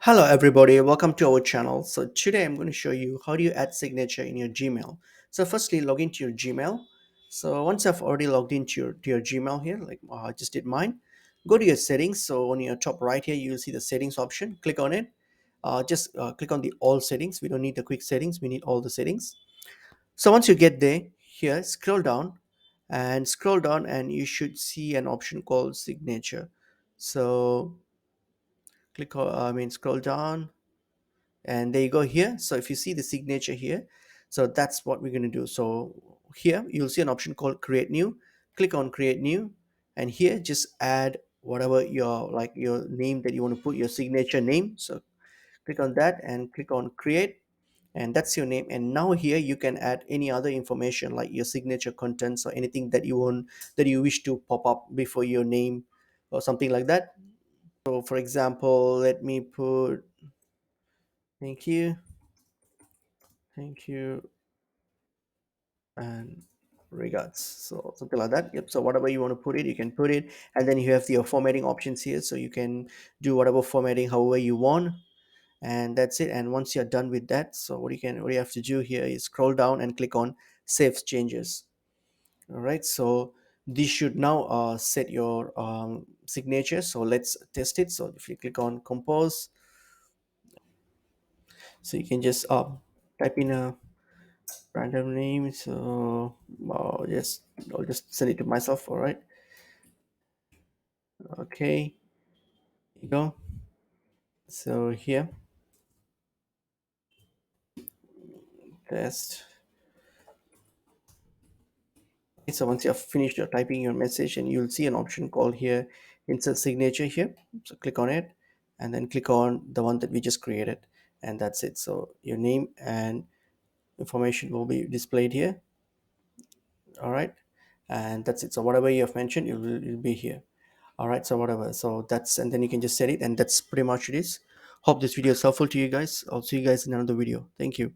Hello everybody, welcome to our channel. So today I'm going to show you how do you add signature in your Gmail. So firstly, log into your Gmail. So once I've already logged into your Gmail here, like I just did mine, go to your settings. So on your top right here, you'll see the settings option. Click on it. Just click on the all settings. We don't need the quick settings. We need all the settings. So once you get there, here scroll down and you should see an option called signature. So scroll down and there you go here. So if you see the signature here, so that's what we're going to do. So here you'll see an option called create new. Click on create new, and here just add whatever your name that you want to put, your signature name. So click on that and click on create, and that's your name. And now here you can add any other information like your signature contents or anything that you want, that you wish to pop up before your name or something like that. So for example, let me put thank you, thank you, and regards, so something like that. Yep, so whatever you want to put it, you can put it. And then you have your formatting options here, so you can do whatever formatting however you want. And that's it. And once you're done with that, so what you have to do here is scroll down and click on save changes. All right, so this should now set your signature. So let's test it. So if you click on compose, so you can just type in a random name. So I'll just send it to myself. All right. Okay, you go. So here, test. Okay, so once you have finished your typing your message, and you'll see an option called here insert signature here. So click on it, and then click on the one that we just created, and that's it. So your name and information will be displayed here. All right, and that's it. So whatever you have mentioned, it will be here. All right, so whatever. So that's, and then you can just set it, and that's pretty much it is. Hope this video is helpful to you guys. I'll see you guys in another video. Thank you.